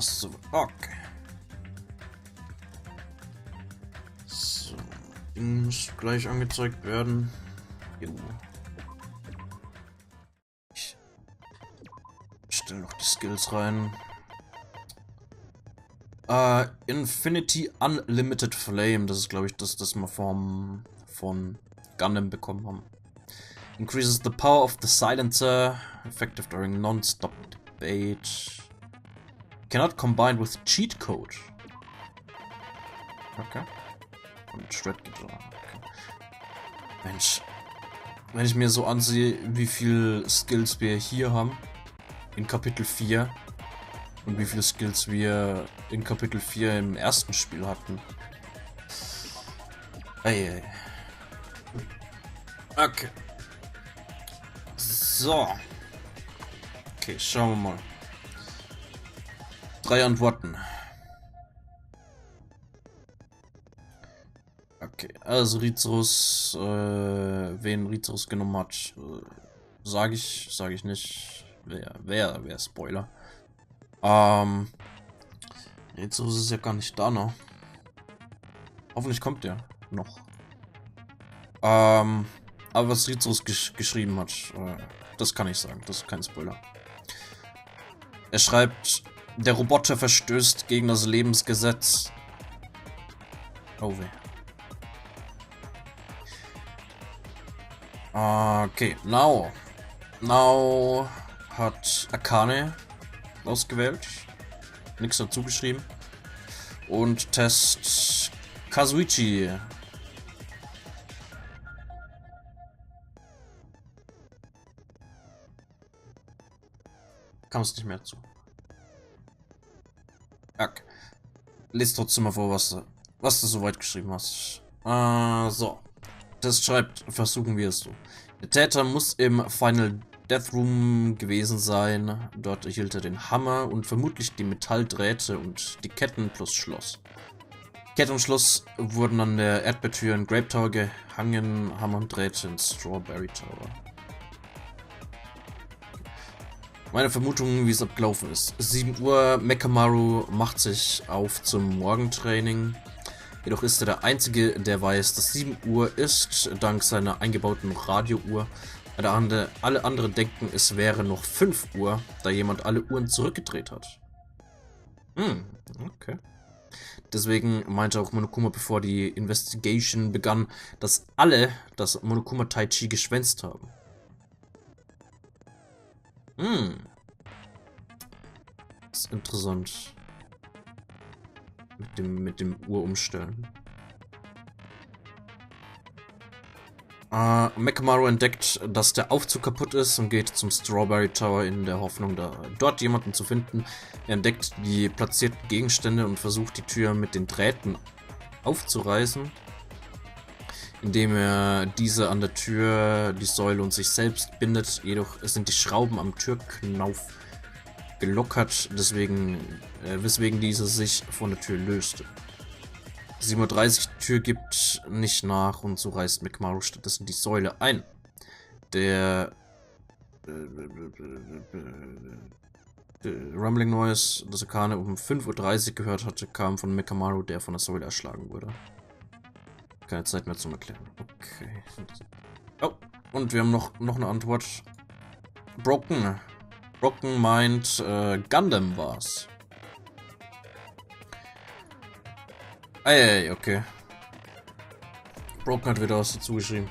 Achso, okay. So, Ding muss gleich angezeigt werden. Jo. Ich stelle noch die Skills rein. Infinity Unlimited Flame, das ist glaube ich das wir von Gundam bekommen haben. Increases the power of the silencer, effective during non-stop debate. Cannot combine with cheat code. Okay. Und Shred geht okay. Mensch, wenn ich mir so ansehe, wie viel Skills wir hier haben in Kapitel 4 und wie viele Skills wir in Kapitel 4 im ersten Spiel hatten. Ei. Okay. So. Okay, schauen wir mal. 3 Antworten. Okay, also Rizurus, wen Rizurus genommen hat, sage ich nicht. Wer Spoiler. Rizurus ist ja gar nicht da noch. Hoffentlich kommt der noch. Aber was Rizurus geschrieben hat, das kann ich sagen, das ist kein Spoiler. Er schreibt, der Roboter verstößt gegen das Lebensgesetz. Oh weh. Okay, Now hat Akane ausgewählt. Nichts dazu geschrieben. Und Test Kazuichi. Kam es nicht mehr zu. Okay. Lies trotzdem mal vor, was du soweit geschrieben hast. So. Das schreibt, versuchen wir es so. Der Täter muss im Final Death Room gewesen sein. Dort erhielt er den Hammer und vermutlich die Metalldrähte und die Ketten plus Schloss. Kette und Schloss wurden an der Erdbeertür in Grape Tower gehangen, Hammer und Drähte in Strawberry Tower. Meine Vermutung, wie es abgelaufen ist. 7 Uhr, Mekamaru macht sich auf zum Morgentraining. Jedoch ist er der Einzige, der weiß, dass 7 Uhr ist, dank seiner eingebauten Radiouhr. Alle anderen denken, es wäre noch 5 Uhr, da jemand alle Uhren zurückgedreht hat. Okay. Deswegen meinte auch Monokuma, bevor die Investigation begann, dass alle das Monokuma Taichi geschwänzt haben. Das ist interessant. Mit dem Uhrumstellen. Mekamaru entdeckt, dass der Aufzug kaputt ist und geht zum Strawberry Tower in der Hoffnung, dort jemanden zu finden. Er entdeckt die platzierten Gegenstände und versucht die Tür mit den Drähten aufzureißen, indem er diese an der Tür, die Säule und sich selbst bindet. Jedoch sind die Schrauben am Türknauf gelockert, weswegen diese sich von der Tür löste. 7:30 Uhr, die Tür gibt nicht nach und so reißt Mekamaru stattdessen die Säule ein. Der Rumbling Noise, das Akane um 5:30 Uhr gehört hatte, kam von Mekamaru, der von der Säule erschlagen wurde. Keine Zeit mehr zum Erklären. Okay. Oh, und wir haben noch eine Antwort. Broken meint, Gundam war's. Ey, okay. Broken hat wieder was dazu geschrieben.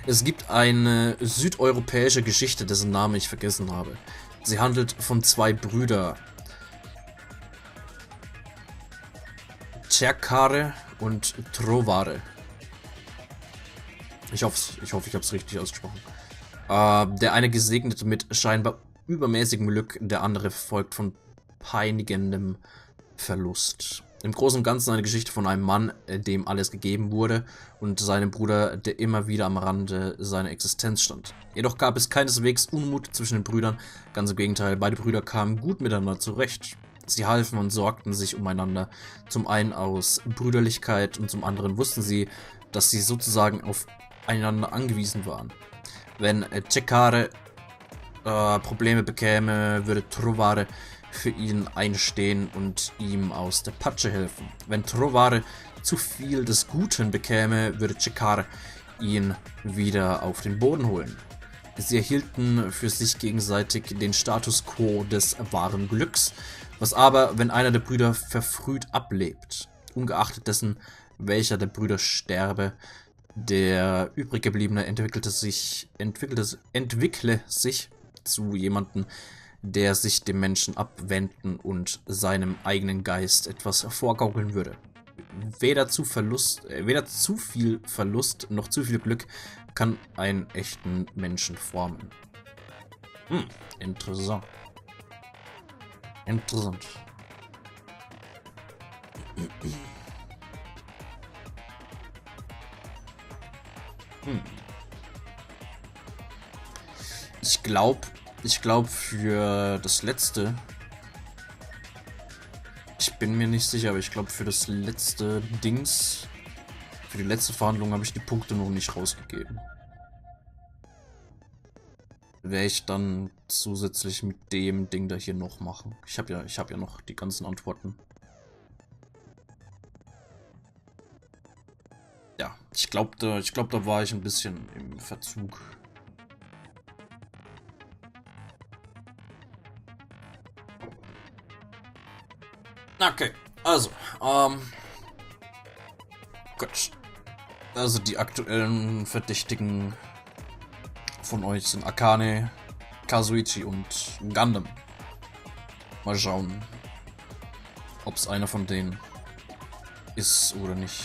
Es gibt eine südeuropäische Geschichte, dessen Namen ich vergessen habe. Sie handelt von 2 Brüdern. Cercare und Trovare. Ich hoffe, ich habe es richtig ausgesprochen. Der eine gesegnet mit scheinbar übermäßigem Glück, der andere verfolgt von peinigendem Verlust. Im Großen und Ganzen eine Geschichte von einem Mann, dem alles gegeben wurde, und seinem Bruder, der immer wieder am Rande seiner Existenz stand. Jedoch gab es keineswegs Unmut zwischen den Brüdern, ganz im Gegenteil, beide Brüder kamen gut miteinander zurecht. Sie halfen und sorgten sich umeinander, zum einen aus Brüderlichkeit und zum anderen wussten sie, dass sie sozusagen aufeinander angewiesen waren. Wenn Cercare Probleme bekäme, würde Trovare für ihn einstehen und ihm aus der Patsche helfen. Wenn Trovare zu viel des Guten bekäme, würde Cekar ihn wieder auf den Boden holen. Sie erhielten für sich gegenseitig den Status quo des wahren Glücks, was aber, wenn einer der Brüder verfrüht ablebt, ungeachtet dessen, welcher der Brüder sterbe, der übrig gebliebene entwickle sich zu jemandem, der sich dem Menschen abwenden und seinem eigenen Geist etwas vorgaukeln würde. Weder zu viel Verlust noch zu viel Glück kann einen echten Menschen formen. Interessant. Interessant. Ich glaube für das letzte, ich bin mir nicht sicher, aber ich glaube für das letzte Dings, für die letzte Verhandlung habe ich die Punkte noch nicht rausgegeben. Werde ich dann zusätzlich mit dem Ding da hier noch machen. Ich habe ja noch die ganzen Antworten. Ja, ich glaube, da war ich ein bisschen im Verzug. Okay, also, gut. Also die aktuellen Verdächtigen von euch sind Akane, Kazuichi und Gundam. Mal schauen, ob es einer von denen ist oder nicht.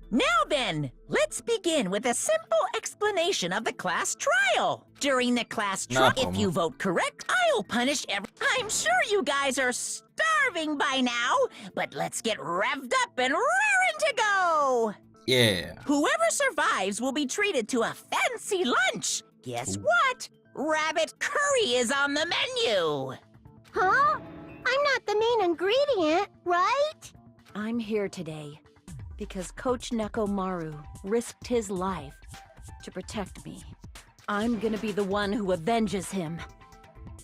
Now then, let's begin with a simple explanation of the class trial. During the class trial, if you vote correct, I'll punish I'm sure you guys are starving by now, but let's get revved up and raring to go. Yeah. Whoever survives will be treated to a fancy lunch. Guess what? Rabbit curry is on the menu. Huh? I'm not the main ingredient, right? I'm here today because Coach Nekomaru risked his life to protect me. I'm gonna be the one who avenges him.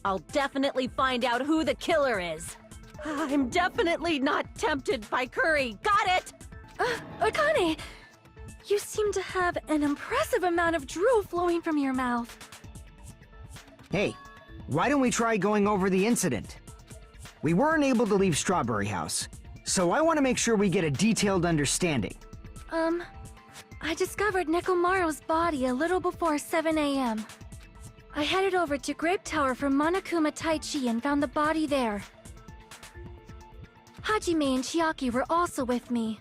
I'll definitely find out who the killer is. I'm definitely not tempted by curry. Got it? Akane, you seem to have an impressive amount of drool flowing from your mouth. Hey, why don't we try going over the incident? We weren't able to leave Strawberry House, so I want to make sure we get a detailed understanding. I discovered Nekomaru's body a little before 7 a.m. I headed over to Grape Tower for Monokuma Taichi and found the body there. Hajime and Chiaki were also with me.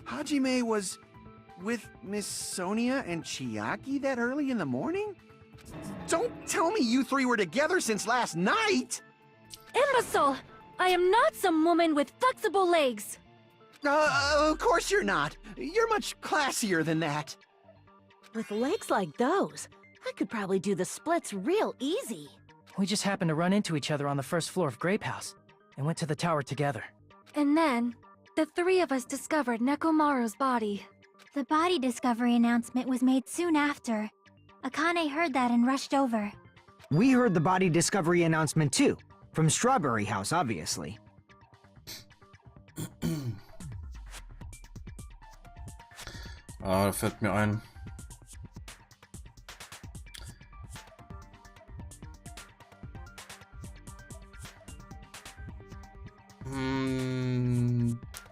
Hajime was with Miss Sonia and Chiaki that early in the morning? Don't tell me you three were together since last night! Imbecile! I am not some woman with flexible legs! Of course you're not. You're much classier than that. With legs like those, I could probably do the splits real easy. We just happened to run into each other on the first floor of Grape House, and went to the tower together. And then, the three of us discovered Nekomaru's body. The body discovery announcement was made soon after. Akane heard that and rushed over. We heard the body discovery announcement too, from Strawberry House, obviously. Da fällt mir ein.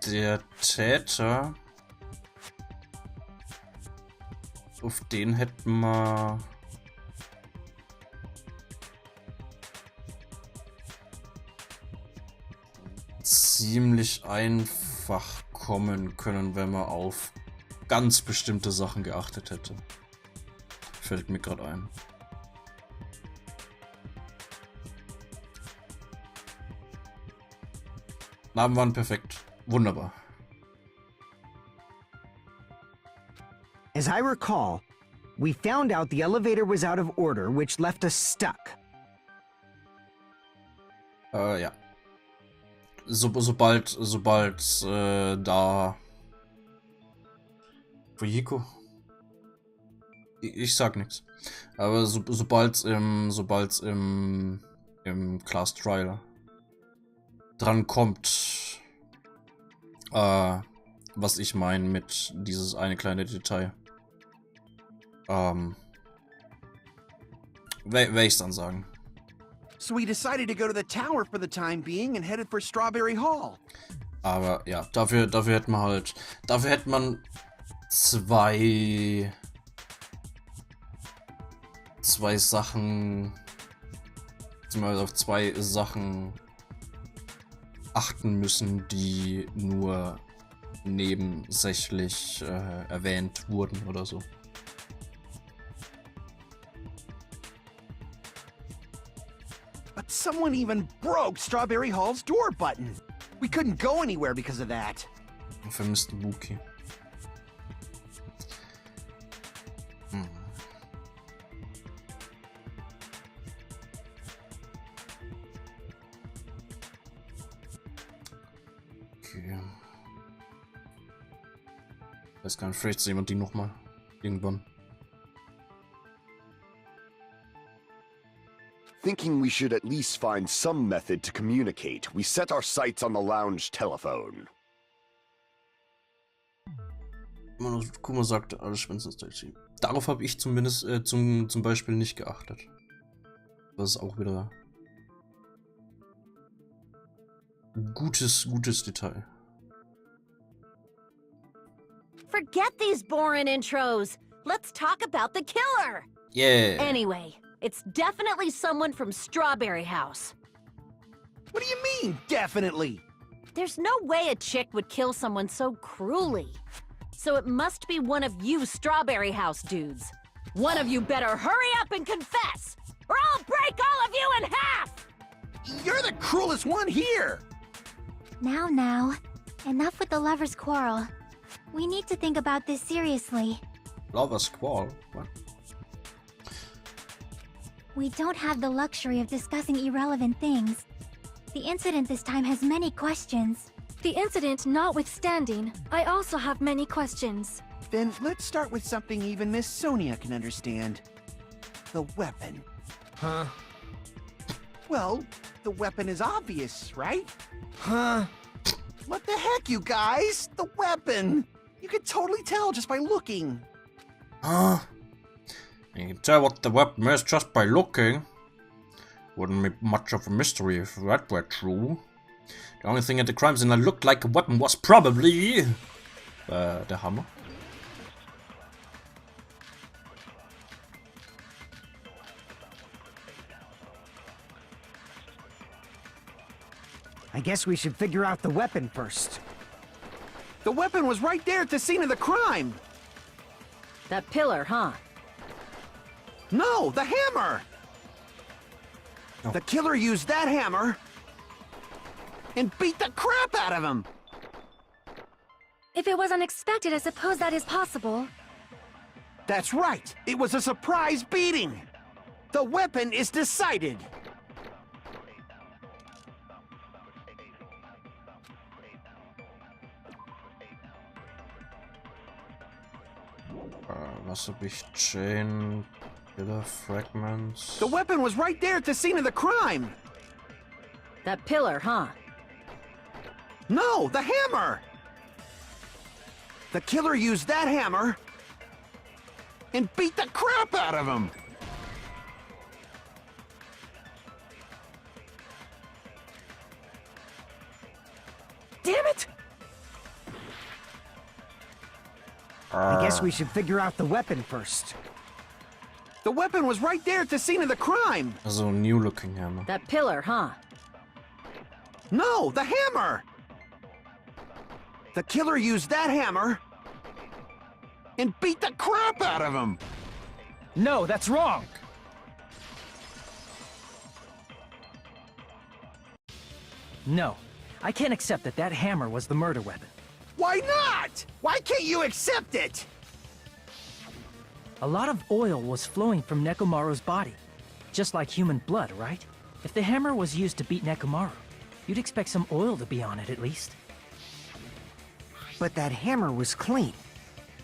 Der Täter, auf den hätten wir ziemlich einfach kommen können, wenn man auf ganz bestimmte Sachen geachtet hätte. Fällt mir gerade ein. Namen waren perfekt. Wunderbar. As I recall, we found out the elevator was out of order, which left us stuck. Ja. Sobald da Fujiko. Ich sag nichts. Aber sobald's im Class Trial dran kommt, was ich meine mit dieses eine kleine Detail, werde ich's dann sagen. So we decided to go to the tower for the time being and headed for Strawberry Hall. Aber ja, dafür hätte man zwei Sachen, beziehungsweise auf zwei Sachen achten müssen, die nur nebensächlich erwähnt wurden oder so. But someone even broke Strawberry Hall's door button. We couldn't go anywhere because of that. Vermissten Buki. Okay. Ich weiß gar nicht, vielleicht sehen wir die nochmal. Irgendwann. Thinking we should at least find some method to communicate, we set our sights on the lounge telephone. Kuma sagte, alles Schwänzenstation. Darauf habe ich zumindest zum Beispiel nicht geachtet. Das ist auch wieder gutes Detail. Forget these boring intros. Let's talk about the killer. Yeah. Anyway, it's definitely someone from Strawberry House. What do you mean, definitely? There's no way a chick would kill someone so cruelly. So it must be one of you Strawberry House dudes. One of you better hurry up and confess, or I'll break all of you in half! You're the cruelest one here! Now, enough with the lovers' quarrel. We need to think about this seriously. Lovers' quarrel? What? We don't have the luxury of discussing irrelevant things. The incident this time has many questions. The incident notwithstanding, I also have many questions. Then let's start with something even Miss Sonia can understand. The weapon. Huh? Well, the weapon is obvious, right? Huh? What the heck, you guys? The weapon! You can totally tell just by looking. Huh? You can tell what the weapon is just by looking. Wouldn't be much of a mystery if that were true. The only thing at the crime scene that looked like a weapon was probably the hammer. I guess we should figure out the weapon first. The weapon was right there at the scene of the crime! That pillar, huh? No, the hammer! Oh. The killer used that hammer and beat the crap out of him! If it was unexpected, I suppose that is possible. That's right! It was a surprise beating! The weapon is decided! Was hab ich? Chain, Pillar, Fragments. The weapon was right there at the scene of the crime! That pillar, huh? No, the hammer! The killer used that hammer and beat the crap out of him! Damn it! I guess we should figure out the weapon first. The weapon was right there at the scene of the crime! Also new looking hammer. That pillar, huh? No, the hammer! The killer used that hammer and beat the crap out of him! No, that's wrong! No, I can't accept that that hammer was the murder weapon. Why not? Why can't you accept it? A lot of oil was flowing from Nekomaru's body. Just like human blood, right? If the hammer was used to beat Nekomaru, you'd expect some oil to be on it at least. But that hammer was clean.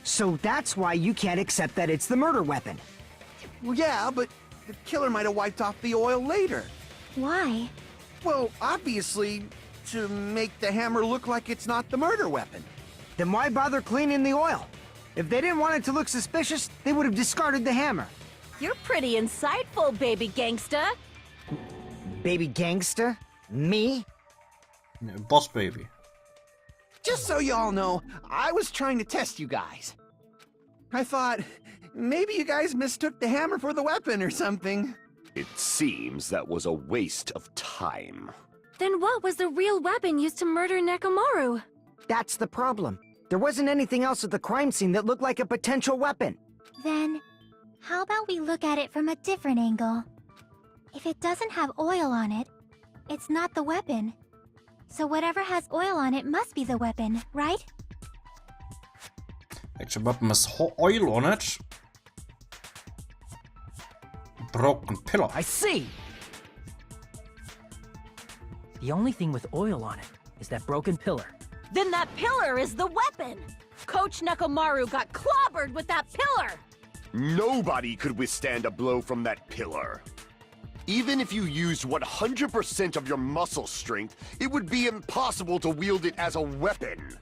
So that's why you can't accept that it's the murder weapon. Well, yeah, but the killer might have wiped off the oil later. Why? Well, obviously, to make the hammer look like it's not the murder weapon. Then why bother cleaning the oil? If they didn't want it to look suspicious, they would have discarded the hammer. You're pretty insightful, baby gangsta. Baby gangsta? Me? Boss baby. Just so y'all know, I was trying to test you guys. I thought, maybe you guys mistook the hammer for the weapon or something. It seems that was a waste of time. Then what was the real weapon used to murder Nekomaru? That's the problem. There wasn't anything else at the crime scene that looked like a potential weapon. Then, how about we look at it from a different angle? If it doesn't have oil on it, it's not the weapon. So whatever has oil on it must be the weapon, right? Welche Weapon has oil on it? Broken pillar. I see! The only thing with oil on it is that broken pillar. Then that pillar is the weapon! Coach Nekomaru got clobbered with that pillar! Nobody could withstand a blow from that pillar. Even if you used 100% of your muscle strength, it would be impossible to wield it as a weapon.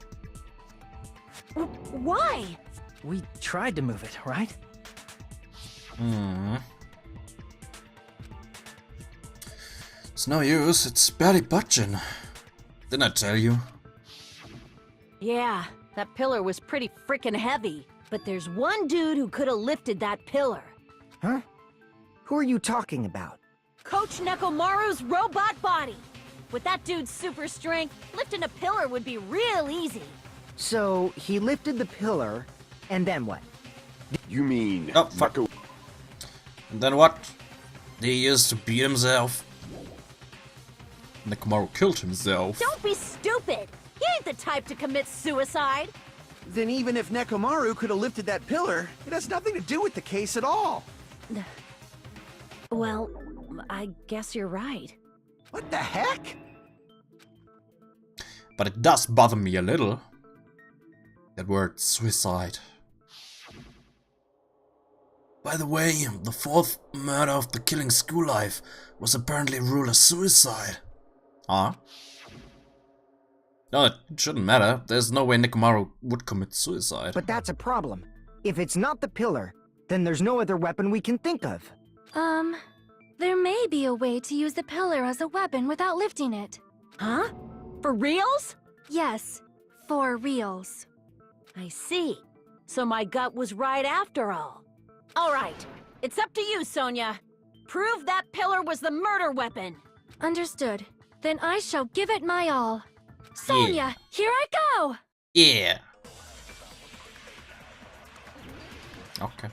Why? We tried to move it, right? It's no use, it's barely budging. Didn't I tell you? Yeah, that pillar was pretty frickin' heavy. But there's one dude who could have lifted that pillar. Huh? Who are you talking about? Coach Nekomaru's robot body. With that dude's super strength, lifting a pillar would be real easy. So, he lifted the pillar, and then what? You mean... Oh, fuck. And then what? He used to beat himself. Nekomaru killed himself. Don't be stupid! He ain't the type to commit suicide! Then even if Nekomaru could have lifted that pillar, it has nothing to do with the case at all. Well, I guess you're right. What the heck? But it does bother me a little. That word, suicide. By the way, the fourth murder of the killing school life was apparently ruled as suicide. Huh? No, it shouldn't matter. There's no way Nekomaru would commit suicide. But that's a problem. If it's not the pillar, then there's no other weapon we can think of. There may be a way to use the pillar as a weapon without lifting it. Huh? For reals? Yes, for reals. I see. So my gut was right after all. Alright, it's up to you, Sonia. Prove that pillar was the murder weapon. Understood. Then I shall give it my all. Sonia, here I go! Yeah. Okay.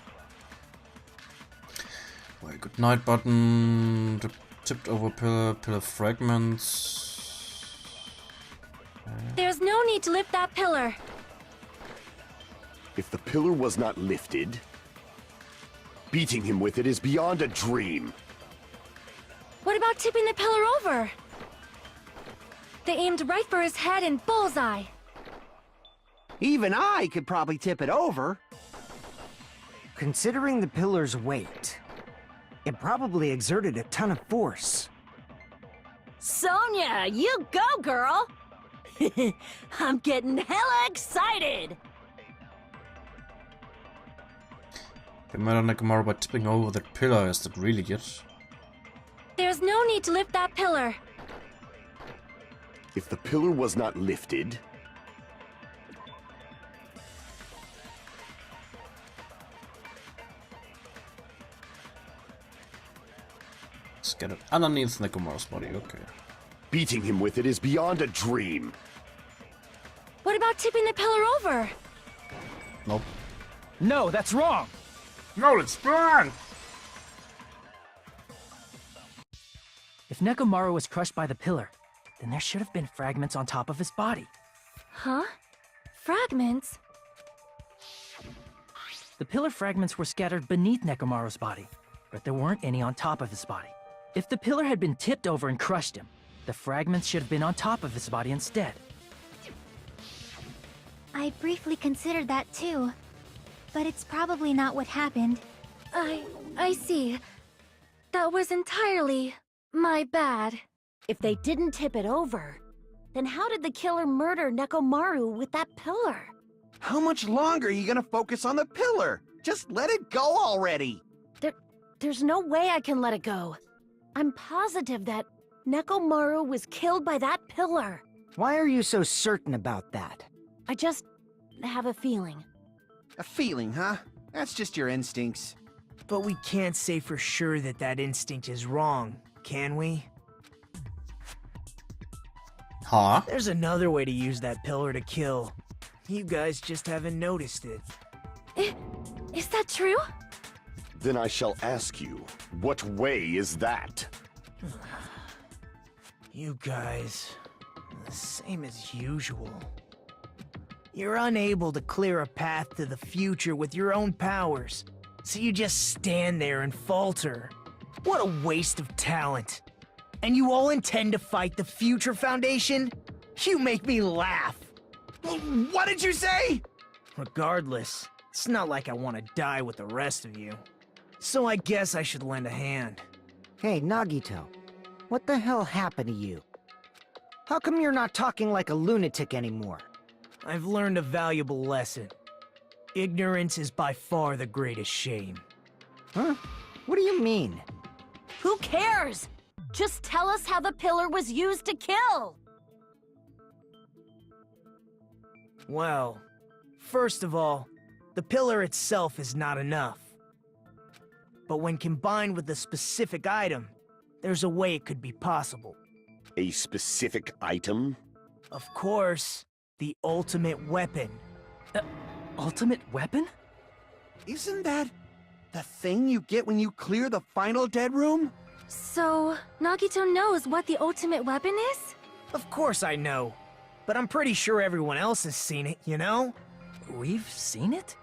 Wait, good night button. The tipped over pillar fragments. There's no need to lift that pillar. If the pillar was not lifted, beating him with it is beyond a dream. What about tipping the pillar over? They aimed right for his head and bullseye. Even I could probably tip it over. Considering the pillar's weight, it probably exerted a ton of force. Sonia, you go, girl! I'm getting hella excited! Can murder Nekomaru by tipping over that pillar, is that really it? There's no need to lift that pillar. If the pillar was not lifted... Let's get it underneath Nekomaru's body, okay. Beating him with it is beyond a dream. What about tipping the pillar over? Nope. No, that's wrong! No, it's wrong! If Nekomaru was crushed by the pillar, then there should have been fragments on top of his body. Huh? Fragments? The pillar fragments were scattered beneath Nekomaru's body, but there weren't any on top of his body. If the pillar had been tipped over and crushed him, the fragments should have been on top of his body instead. I briefly considered that too. but it's probably not what happened. I see. That was entirely my bad. If they didn't tip it over, then how did the killer murder Nekomaru with that pillar? How much longer are you gonna focus on the pillar? Just let it go already! There's no way I can let it go. I'm positive that Nekomaru was killed by that pillar. Why are you so certain about that? I just have a feeling. A feeling, huh? That's just your instincts. But we can't say for sure that that instinct is wrong, can we? Huh? There's another way to use that pillar to kill. You guys just haven't noticed it. Is that true? Then I shall ask you, what way is that? You guys, the same as usual. You're unable to clear a path to the future with your own powers, so you just stand there and falter. What a waste of talent. And you all intend to fight the Future Foundation? You make me laugh. What did you say? Regardless, it's not like I want to die with the rest of you. So I guess I should lend a hand. Hey, Nagito. What the hell happened to you? How come you're not talking like a lunatic anymore? I've learned a valuable lesson. Ignorance is by far the greatest shame. Huh? What do you mean? Who cares? Just tell us how the pillar was used to kill! Well, first of all, the pillar itself is not enough. But when combined with a specific item, there's a way it could be possible. A specific item? Of course, the ultimate weapon. Ultimate weapon? Isn't that the thing you get when you clear the final dead room? So, Nagito knows what the ultimate weapon is? Of course I know. But I'm pretty sure everyone else has seen it, you know? We've seen it?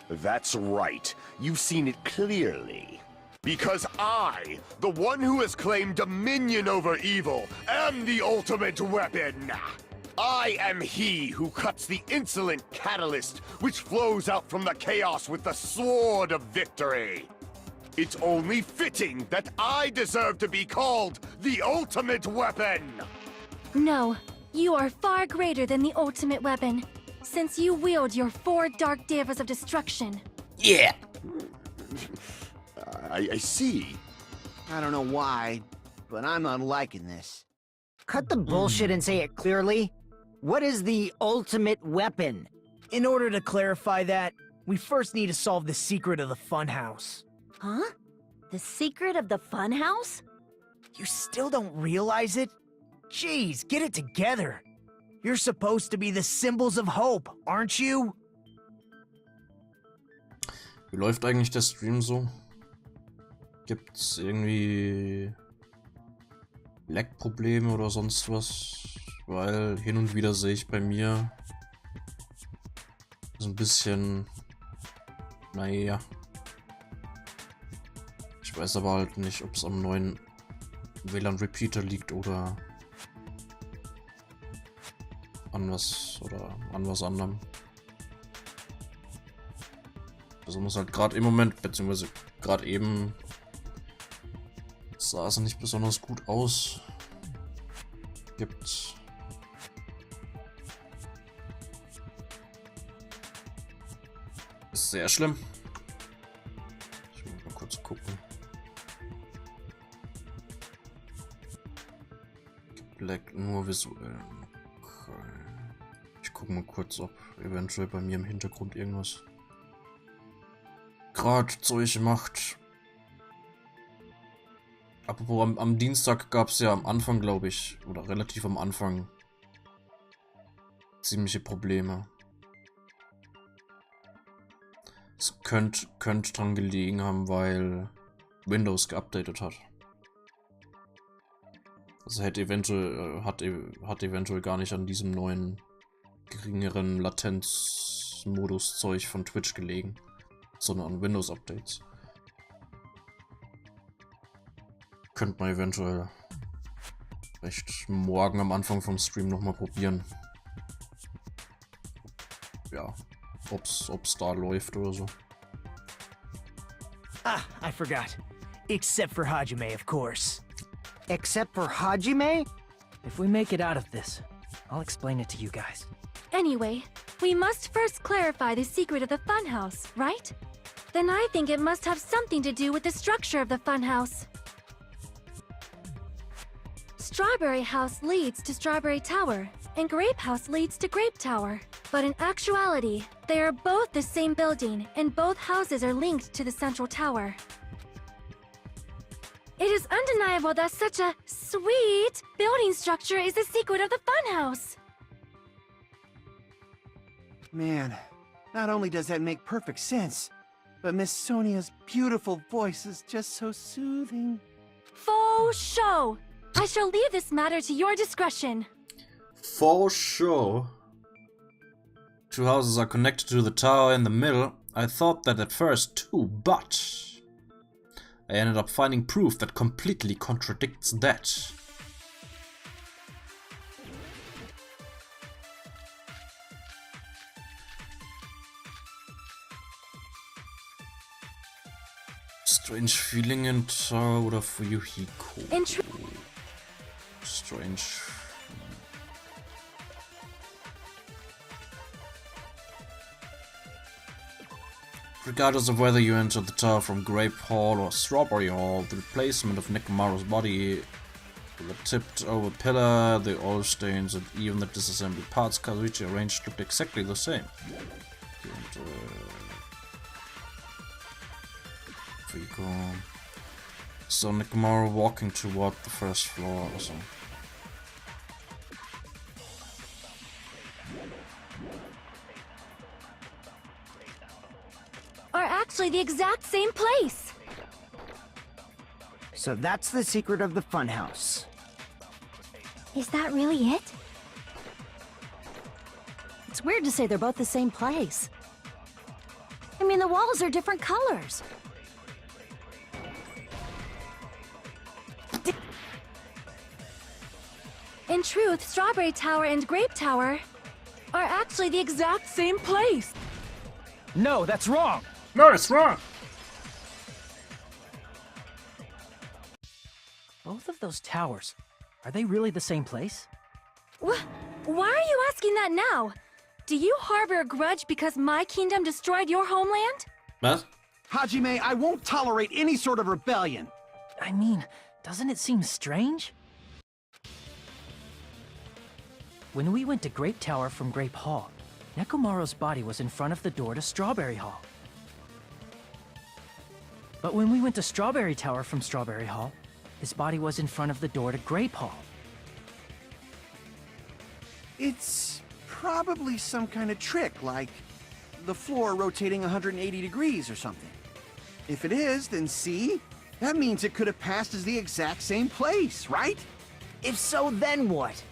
That's right. You've seen it clearly. Because I, the one who has claimed dominion over evil, am the ultimate weapon. I am he who cuts the insolent catalyst which flows out from the chaos with the sword of victory. It's only fitting that I deserve to be called the ultimate weapon. No, you are far greater than the ultimate weapon, since you wield your 4 dark devas of destruction. Yeah! I see. I don't know why, but I'm not liking this. Cut the bullshit and say it clearly. What is the ultimate weapon? In order to clarify that, we first need to solve the secret of the funhouse. Huh? The secret of the funhouse? You still don't realize it? Jeez, get it together. You're supposed to be the symbols of hope, aren't you? Wie läuft eigentlich der Stream so? Gibt's irgendwie Lag-Probleme oder sonst was? Weil hin und wieder sehe ich bei mir so ein bisschen, naja. Ich weiß aber halt nicht, ob es am neuen WLAN-Repeater liegt oder an was anderem. Besonders halt gerade im Moment, beziehungsweise gerade eben sah es nicht besonders gut aus. Ist sehr schlimm. Ich muss mal kurz gucken. Lag nur visuell. Okay. Ich gucke mal kurz, ob eventuell bei mir im Hintergrund irgendwas gerade Zeug macht. Apropos, am Dienstag gab es ja am Anfang, glaube ich, oder relativ am Anfang, ziemliche Probleme. Es könnte dran gelegen haben, weil Windows geupdatet hat. Also hat eventuell gar nicht an diesem neuen, geringeren Latenzmodus-Zeug von Twitch gelegen, sondern an Windows-Updates. Könnte man eventuell recht morgen am Anfang vom Stream nochmal probieren. Ja. ob's da läuft oder so. Ah, I forgot. Except for Hajime, of course. Except for Hajime? If we make it out of this, I'll explain it to you guys. Anyway, we must first clarify the secret of the funhouse, right? Then I think it must have something to do with the structure of the funhouse. Strawberry House leads to Strawberry Tower, and Grape House leads to Grape Tower. But in actuality, they are both the same building, and both houses are linked to the central tower. It is undeniable that such a sweet building structure is the secret of the funhouse. Man, not only does that make perfect sense, but Miss Sonia's beautiful voice is just so soothing. Faux show! I shall leave this matter to your discretion. For sure. Two houses are connected to the tower in the middle. I thought that at first too, but I ended up finding proof that completely contradicts that. Strange feeling in tower oder for Yuhiko? Strange. Regardless of whether you enter the tower from Grape Hall or Strawberry Hall, the placement of Nekomaru's body, the tipped over pillar, the oil stains, and even the disassembled parts Kazuichi arranged looked exactly the same. And, so Nekomaru walking toward the first floor or so. Are actually the exact same place. So that's the secret of the funhouse. Is that really it? It's weird to say they're both the same place. I mean, the walls are different colors. In truth, Strawberry Tower and Grape Tower are actually the exact same place. No, that's wrong! No, it's wrong! Both of those towers, are they really the same place? Why are you asking that now? Do you harbor a grudge because my kingdom destroyed your homeland? What? Hajime, I won't tolerate any sort of rebellion. I mean, doesn't it seem strange? When we went to Grape Tower from Grape Hall, Nekomaru's body was in front of the door to Strawberry Hall. But when we went to Strawberry Tower from Strawberry Hall, his body was in front of the door to Grape Hall. It's probably some kind of trick, like the floor rotating 180 degrees or something. If it is, then see? That means it could have passed as the exact same place, right? If so, then what?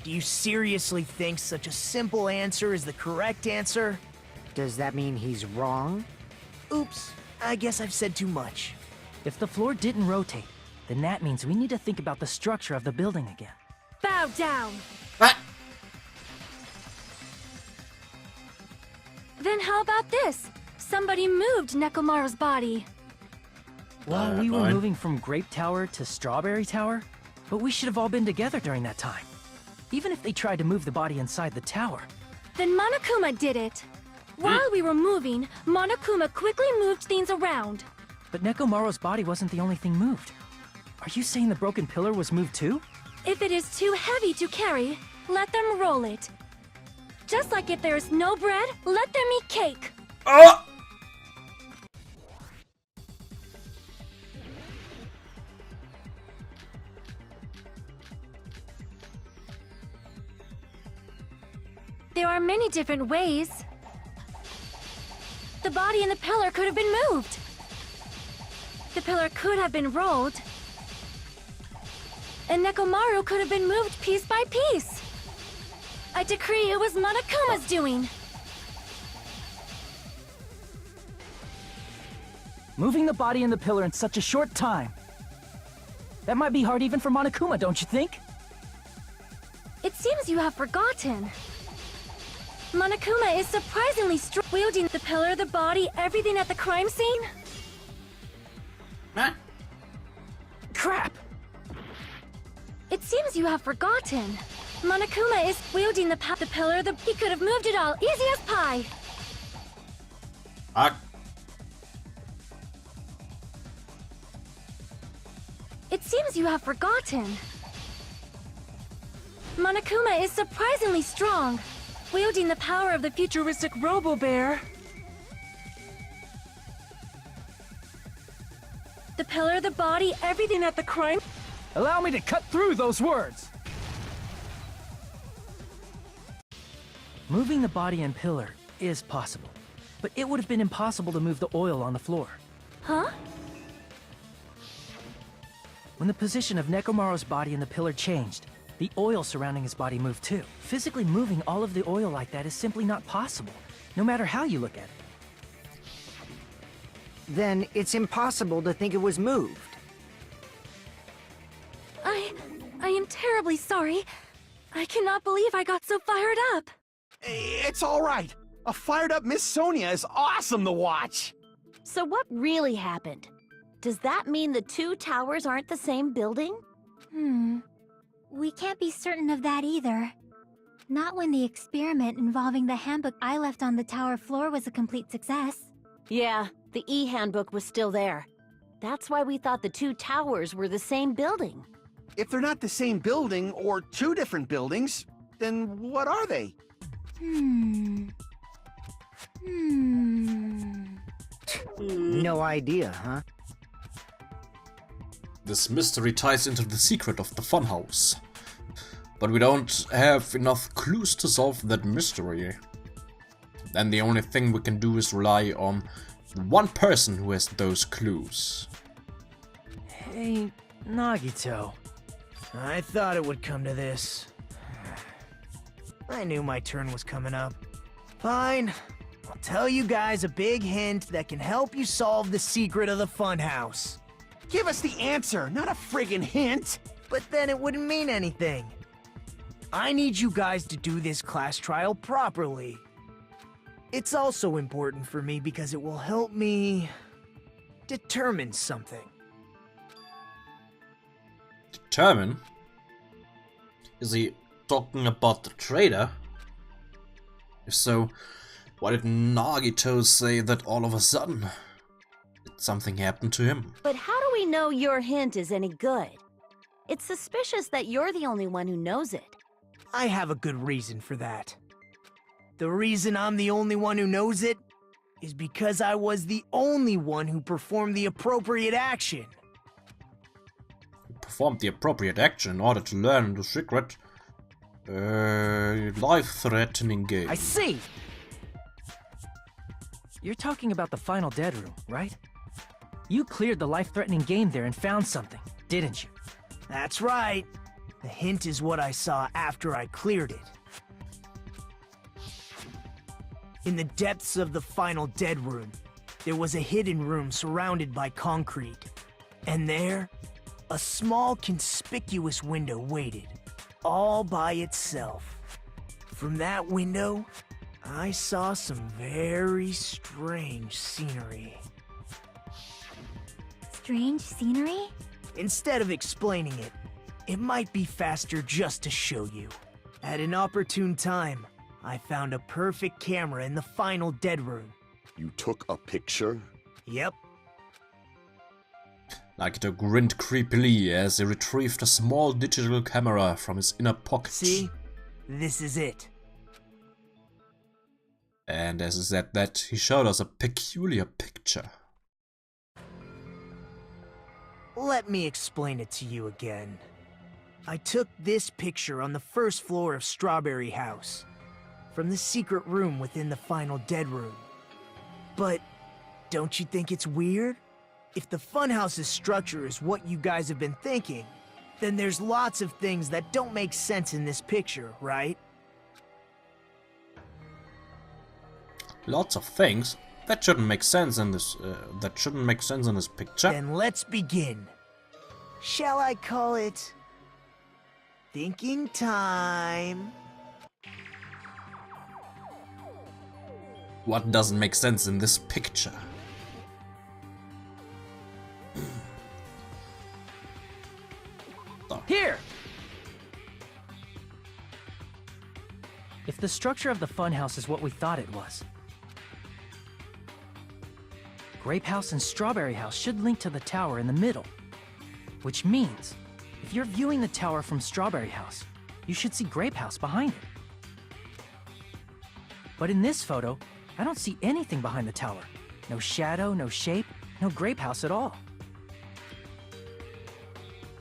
Do you seriously think such a simple answer is the correct answer? Does that mean he's wrong? Oops, I guess I've said too much. If the floor didn't rotate, then that means we need to think about the structure of the building again. Bow down. What? Then how about this? Somebody moved Nekomaru's body. Well, we were fine. moving from Grape Tower to Strawberry Tower, but we should have all been together during that time. Even if they tried to move the body inside the tower. Then Monokuma did it. While we were moving, Monokuma quickly moved things around. But Nekomaru's body wasn't the only thing moved. Are you saying the broken pillar was moved too? If it is too heavy to carry, let them roll it. Just like if there is no bread, let them eat cake. Oh! There are many different ways. The body and the pillar could have been moved. The pillar could have been rolled. And Nekomaru could have been moved piece by piece. I decree it was Monokuma's doing. Moving the body and the pillar in such a short time. That might be hard even for Monokuma, don't you think? It seems you have forgotten. Monokuma is surprisingly strong, wielding the pillar, the body, everything at the crime scene. Huh? Crap! It seems you have forgotten. Monokuma is wielding the pillar, he could have moved it all, easy as pie. It seems you have forgotten. Monokuma is surprisingly strong, wielding the power of the futuristic Robo-Bear. The pillar, the body, everything at the crime. Allow me to cut through those words! Moving the body and pillar is possible, but it would have been impossible to move the oil on the floor. Huh? When the position of Nekomaru's body and the pillar changed, the oil surrounding his body moved too. Physically moving all of the oil like that is simply not possible, no matter how you look at it. Then it's impossible to think it was moved. I am terribly sorry. I cannot believe I got so fired up. It's all right. A fired-up Miss Sonia is awesome to watch. So what really happened? Does that mean the two towers aren't the same building? We can't be certain of that either. Not when the experiment involving the handbook I left on the tower floor was a complete success. Yeah, the e-handbook was still there. That's why we thought the two towers were the same building. If they're not the same building, or two different buildings, then what are they? No idea, huh? This mystery ties into the secret of the funhouse. But we don't have enough clues to solve that mystery. Then the only thing we can do is rely on one person who has those clues. Hey, Nagito. I thought it would come to this. I knew my turn was coming up. Fine. I'll tell you guys a big hint that can help you solve the secret of the funhouse. Give us the answer, not a friggin' hint. But then it wouldn't mean anything. I need you guys to do this class trial properly. It's also important for me because it will help me determine something. Determine? Is he talking about the traitor? If so, why did Nagito say that all of a sudden? Did something happen to him? But how do we know your hint is any good? It's suspicious that you're the only one who knows it. I have a good reason for that. The reason I'm the only one who knows it is because I was the only one who performed the appropriate action. You performed the appropriate action in order to learn the secret. Life-threatening game. I see! You're talking about the final dead room, right? You cleared the life-threatening game there and found something, didn't you? That's right. The hint is what I saw after I cleared it. In the depths of the final dead room, there was a hidden room surrounded by concrete. And there, a small conspicuous window waited, all by itself. From that window, I saw some very strange scenery. Strange scenery? Instead of explaining it, it might be faster just to show you. At an opportune time, I found a perfect camera in the final dead room. You took a picture? Yep. Nagito grinned creepily as he retrieved a small digital camera from his inner pocket. See? This is it. And as he said that, he showed us a peculiar picture. Let me explain it to you again. I took this picture on the first floor of Strawberry House, from the secret room within the final dead room. But don't you think it's weird? If the funhouse's structure is what you guys have been thinking, then there's lots of things that don't make sense in this picture, right? Lots of things that shouldn't make sense in this. Picture. Then let's begin. Shall I call it thinking time? What doesn't make sense in this picture? Here! If the structure of the funhouse is what we thought it was, Grape House and Strawberry House should link to the tower in the middle. Which means, if you're viewing the tower from Strawberry House, you should see Grape House behind it. But in this photo, I don't see anything behind the tower. No shadow, no shape, no Grape House at all.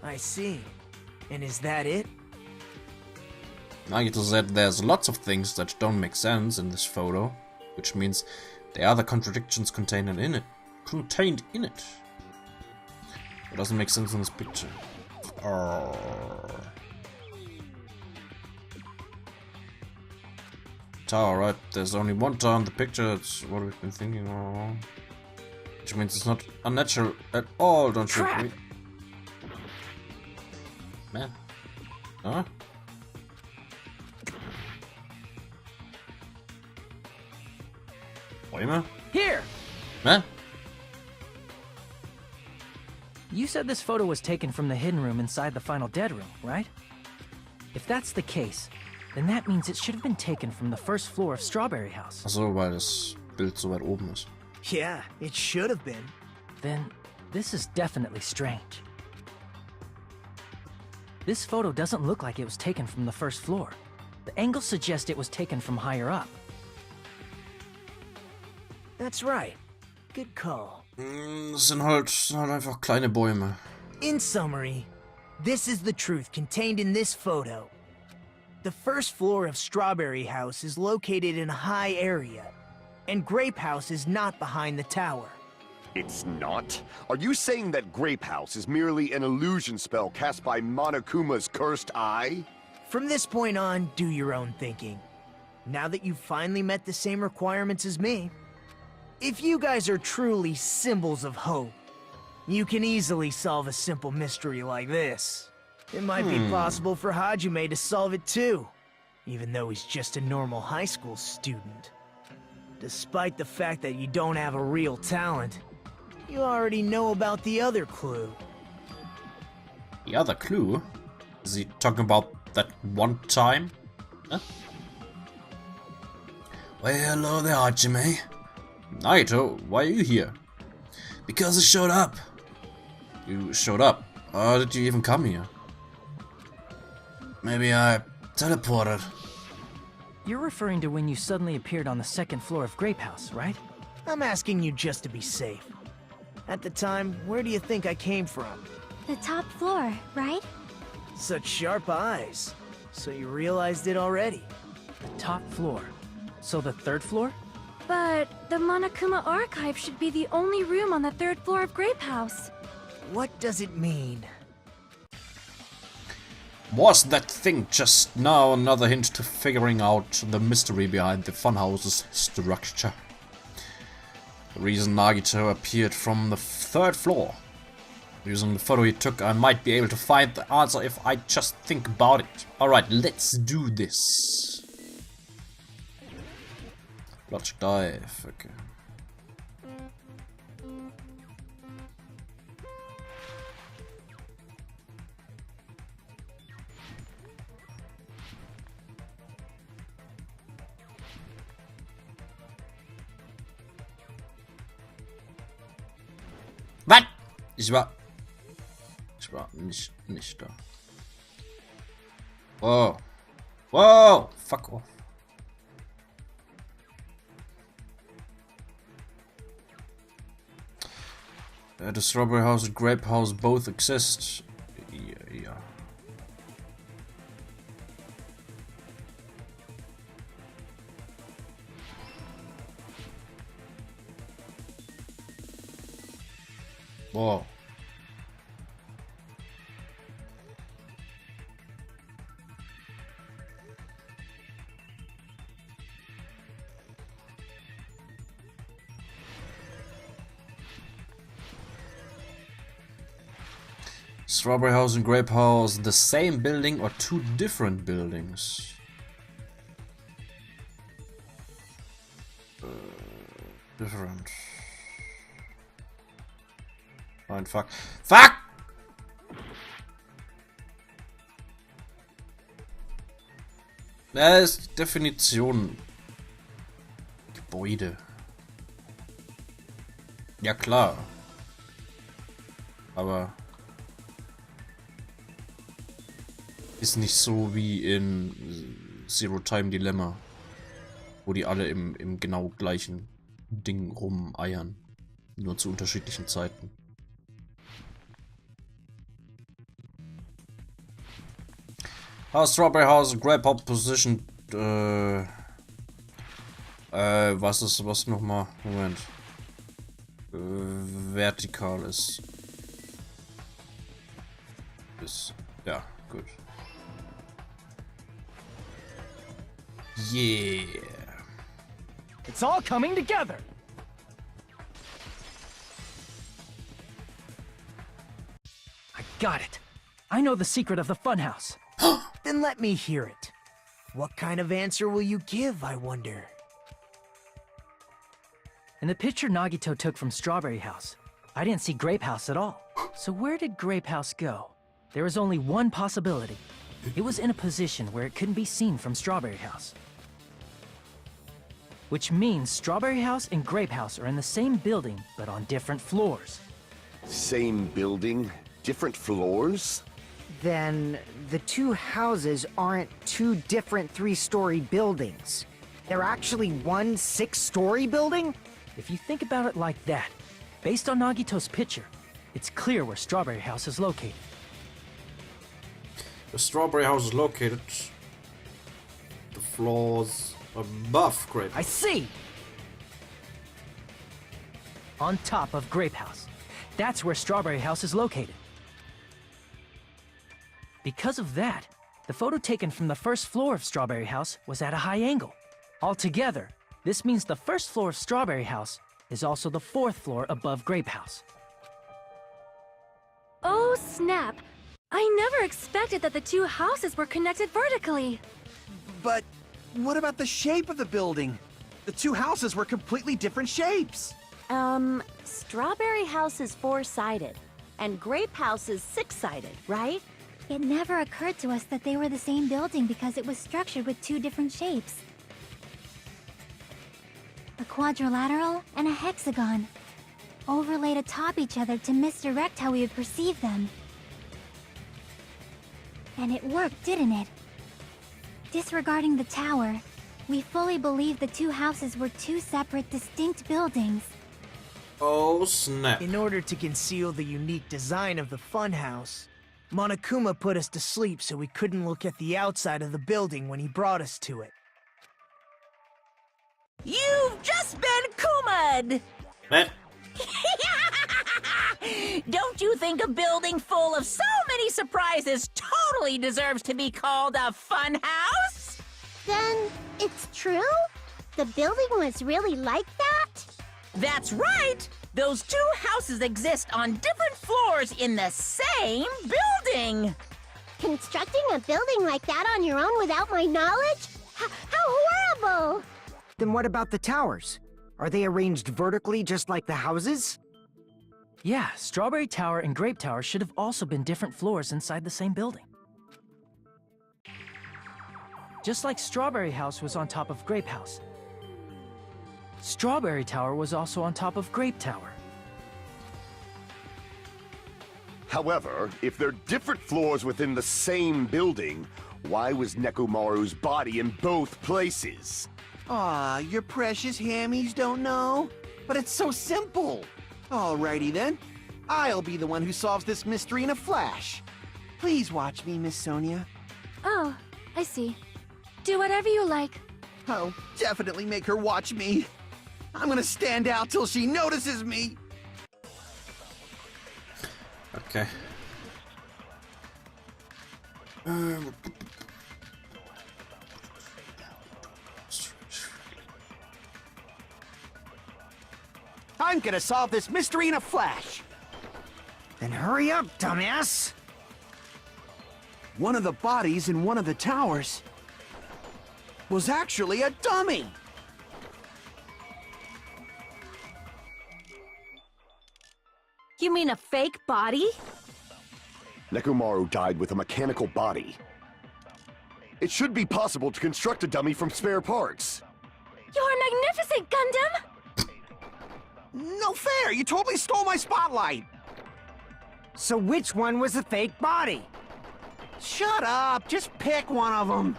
I see. And is that it? Nagito said there's lots of things that don't make sense in this photo, which means there are other contradictions contained in it. It doesn't make sense in this picture. Tower, right? There's only one tower in the picture. That's what we've been thinking all along. Which means it's not unnatural at all, don't you agree? Man. Huh? Bäume? Here! Man? You said this photo was taken from the hidden room inside the final dead room, right? If that's the case, then that means it should have been taken from the first floor of Strawberry House. Achso, weil das Bild so weit oben ist. Yeah, it should have been. Then, this is definitely strange. This photo doesn't look like it was taken from the first floor. The angles suggest it was taken from higher up. That's right. Good call. Das sind halt einfach kleine Bäume. In summary, this is the truth contained in this photo. The first floor of Strawberry House is located in a high area, and Grape House is not behind the tower. It's not? Are you saying that Grape House is merely an illusion spell cast by Monokuma's cursed eye? From this point on, do your own thinking. Now that you've finally met the same requirements as me, if you guys are truly symbols of hope, you can easily solve a simple mystery like this. It might be possible for Hajime to solve it too, even though he's just a normal high school student. Despite the fact that you don't have a real talent, you already know about the other clue. The other clue? Is he talking about that one time? Huh? Well, hello there, Hajime. Naito, why are you here? Because I showed up. You showed up? How did you even come here? Maybe I teleported. You're referring to when you suddenly appeared on the second floor of Grape House, right? I'm asking you just to be safe. At the time, where do you think I came from? The top floor, right? Such sharp eyes. So you realized it already? The top floor. So the third floor? But the Monokuma archive should be the only room on the third floor of Grape House. What does it mean? Was that thing just now another hint to figuring out the mystery behind the funhouse's structure? The reason Nagito appeared from the third floor. Using the photo he took, I might be able to find the answer if I just think about it. Alright, let's do this. Logic dive, okay. Was? Ich war nicht da. Whoa. Whoa! Fuck off. The Strawberry House and Grape House both exist. Yeah. Whoa. Strawberry House and Grape House, the same building or two different buildings? Different. Nein, fuck. Fuck! Das ist Definition. Gebäude. Ja klar. Aber ist nicht so wie in Zero Time Dilemma, wo die alle im genau gleichen Ding rumeiern. Nur zu unterschiedlichen Zeiten. Strawberry House, Grape Hop Position. Was nochmal? Moment. Vertikal ist. Ja, gut. Yeah. It's all coming together. I got it. I know the secret of the funhouse. Then let me hear it. What kind of answer will you give, I wonder? In the picture Nagito took from Strawberry House, I didn't see Grape House at all. So where did Grape House go? There was only one possibility. It was in a position where it couldn't be seen from Strawberry House. Which means Strawberry House and Grape House are in the same building, but on different floors. Same building, different floors? Then the two houses aren't two different 3-story buildings. They're actually one 6-story building? If you think about it like that, based on Nagito's picture, it's clear where Strawberry House is located. The Strawberry House is located the floors above Grape. I see! On top of Grape House. That's where Strawberry House is located. Because of that, the photo taken from the first floor of Strawberry House was at a high angle. Altogether, this means the first floor of Strawberry House is also the 4th floor above Grape House. Oh, snap! I never expected that the two houses were connected vertically. But what about the shape of the building? The two houses were completely different shapes. Strawberry House is 4-sided, and Grape House is 6-sided, right? It never occurred to us that they were the same building because it was structured with two different shapes. A quadrilateral and a hexagon, overlaid atop each other to misdirect how we would perceive them. And it worked, didn't it? Disregarding the tower, we fully believed the two houses were two separate, distinct buildings. Oh snap. In order to conceal the unique design of the funhouse, Monokuma put us to sleep so we couldn't look at the outside of the building when he brought us to it. You've just been Kuma'd! What? Don't you think a building full of so many surprises totally deserves to be called a fun house? Then it's true? The building was really like that? That's right! Those two houses exist on different floors in the same building! Constructing a building like that on your own without my knowledge? How horrible! Then what about the towers? Are they arranged vertically just like the houses? Yeah, Strawberry Tower and Grape Tower should have also been different floors inside the same building. Just like Strawberry House was on top of Grape House, Strawberry Tower was also on top of Grape Tower. However, if they're different floors within the same building, why was Nekomaru's body in both places? Aw, your precious hammies don't know? But it's so simple. Alrighty then. I'll be the one who solves this mystery in a flash. Please watch me, Miss Sonia. Oh, I see. Do whatever you like. Oh, definitely make her watch me. I'm gonna stand out till she notices me. Okay. I'm gonna solve this mystery in a flash. Then hurry up, dumbass! One of the bodies in one of the towers was actually a dummy. You mean a fake body? Nekomaru died with a mechanical body. It should be possible to construct a dummy from spare parts. You're magnificent, Gundam! No fair! You totally stole my spotlight! So which one was the fake body? Shut up! Just pick one of them!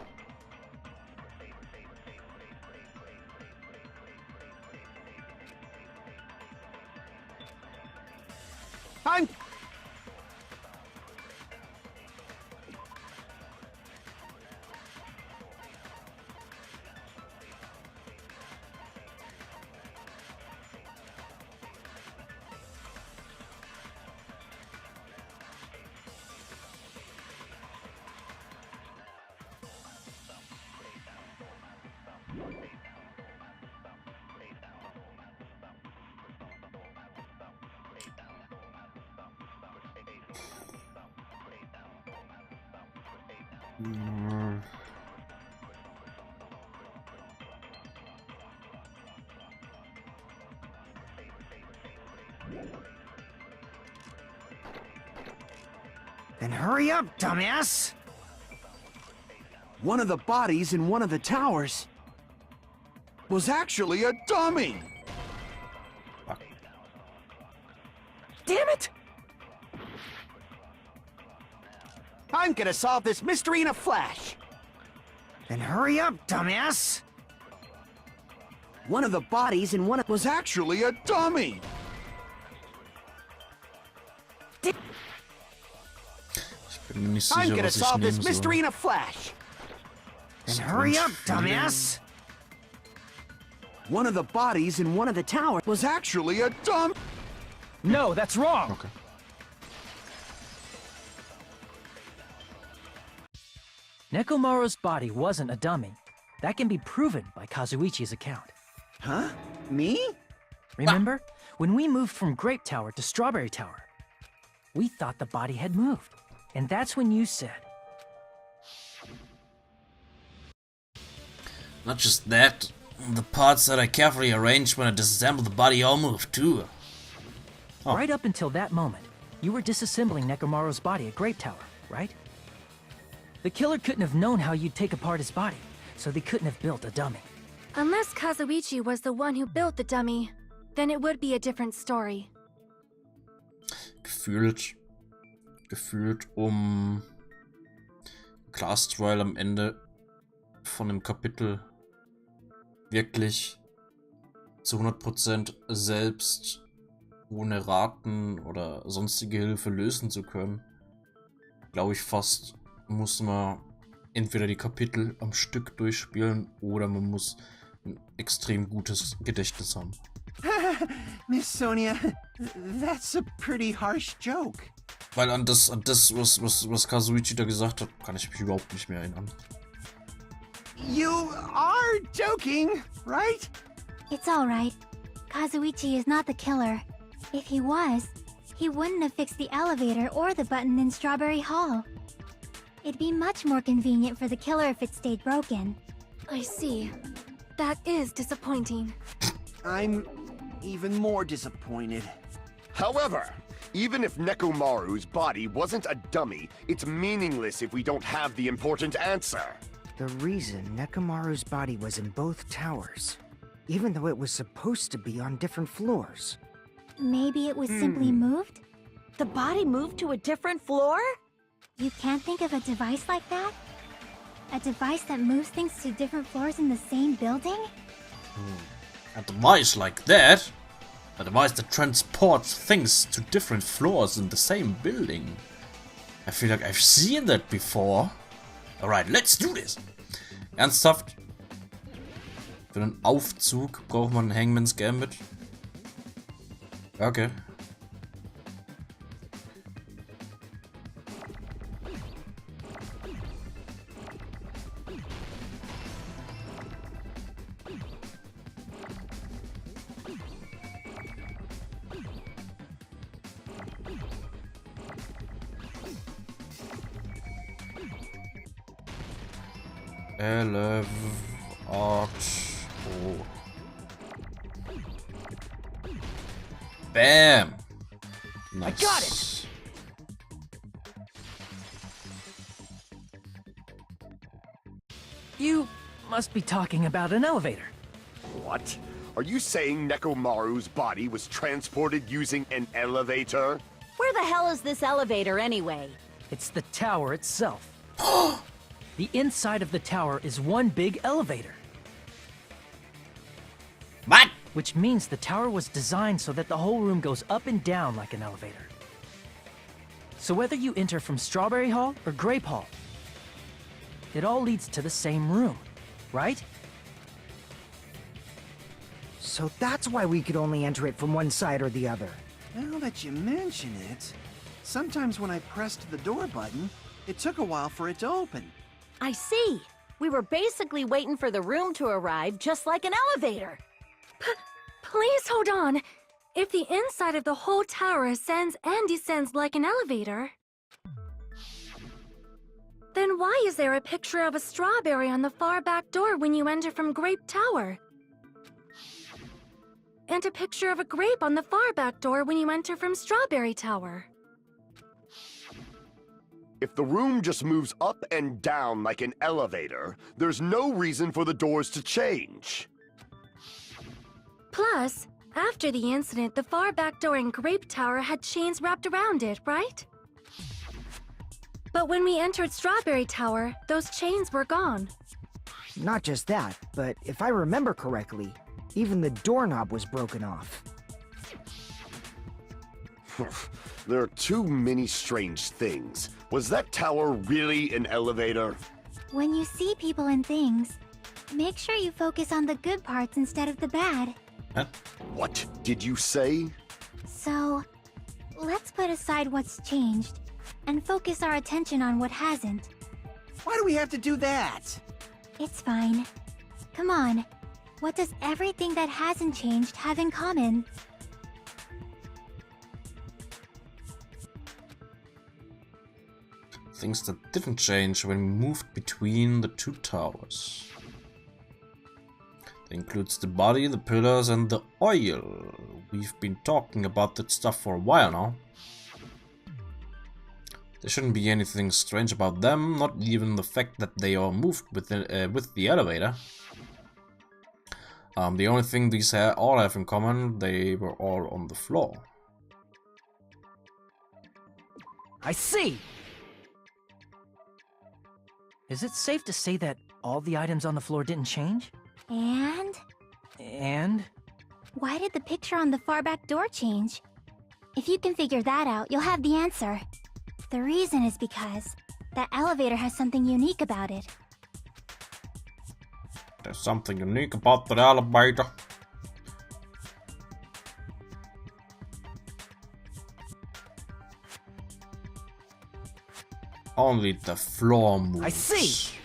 I'm... Then hurry up, dumbass! One of the bodies in one of the towers was actually a dummy! Damn it! I'm gonna solve this mystery in a flash! Then hurry up, dumbass! One of the bodies in one of was actually a dummy! I'm gonna solve this mystery in a flash! Then hurry up, dumbass! One of the bodies in one of the towers was actually a dumb... No, that's wrong! Okay. Nekomaru's body wasn't a dummy. That can be proven by Kazuichi's account. Huh? Me? Remember? When we moved from Grape Tower to Strawberry Tower, we thought the body had moved. And that's when you said... Not just that, the parts that I carefully arranged when I disassembled the body all moved too. Oh. Right up until that moment, you were disassembling Nekomaru's body at Grape Tower, right? The killer couldn't have known how you'd take apart his body, so they couldn't have built a dummy. Unless Kazuichi was the one who built the dummy, then it would be a different story. Gefühlt, Class Trial am Ende von dem Kapitel wirklich zu 100% selbst ohne Raten oder sonstige Hilfe lösen zu können, glaube ich fast, muss man entweder die Kapitel am Stück durchspielen oder man muss ein extrem gutes Gedächtnis haben. Miss Sonia, that's a pretty harsh joke. Weil an das was Kazuichi da gesagt hat, kann ich mich überhaupt nicht mehr erinnern. You are joking, right? It's alright. Kazuichi is not the killer. If he was, he wouldn't have fixed the elevator or the button in Strawberry Hall. It'd be much more convenient for the killer if it stayed broken. I see. That is disappointing. I'm even more disappointed. However, even if Nekomaru's body wasn't a dummy, it's meaningless if we don't have the important answer. The reason Nekomaru's body was in both towers, even though it was supposed to be on different floors. Maybe it was simply moved? The body moved to a different floor? You can't think of a device like that? A device that moves things to different floors in the same building? A device like that? A device that transports things to different floors in the same building? I feel like I've seen that before. Alright, let's do this! Ernsthaft? Für einen Aufzug braucht man ein Hangman's Gambit? Okay. Bam! Nice. I got it! You must be talking about an elevator. What? Are you saying Nekomaru's body was transported using an elevator? Where the hell is this elevator anyway? It's the tower itself. The inside of the tower is one big elevator. What? Which means the tower was designed so that the whole room goes up and down like an elevator. So whether you enter from Strawberry Hall or Grape Hall, it all leads to the same room, right? So that's why we could only enter it from one side or the other. Now that you mention it, sometimes when I pressed the door button, it took a while for it to open. I see. We were basically waiting for the room to arrive, just like an elevator. Please hold on. If the inside of the whole tower ascends and descends like an elevator, then why is there a picture of a strawberry on the far back door when you enter from Grape Tower? And a picture of a grape on the far back door when you enter from Strawberry Tower. If the room just moves up and down like an elevator, there's no reason for the doors to change. Plus, after the incident, the far back door in Grape Tower had chains wrapped around it, right? But when we entered Strawberry Tower, those chains were gone. Not just that, but if I remember correctly, even the doorknob was broken off. There are too many strange things. Was that tower really an elevator? When you see people and things, make sure you focus on the good parts instead of the bad. Huh? What did you say? So, let's put aside what's changed and focus our attention on what hasn't. Why do we have to do that? It's fine. Come on. What does everything that hasn't changed have in common? Things that didn't change when we moved between the two towers. That includes the body, the pillars, and the oil. We've been talking about that stuff for a while now. There shouldn't be anything strange about them, not even the fact that they all moved with the elevator. The only thing these all have in common, they were all on the floor. I see! Is it safe to say that all the items on the floor didn't change? And? And? Why did the picture on the far back door change? If you can figure that out, you'll have the answer. The reason is because that elevator has something unique about it. There's something unique about that elevator. Only the floor moves. I see!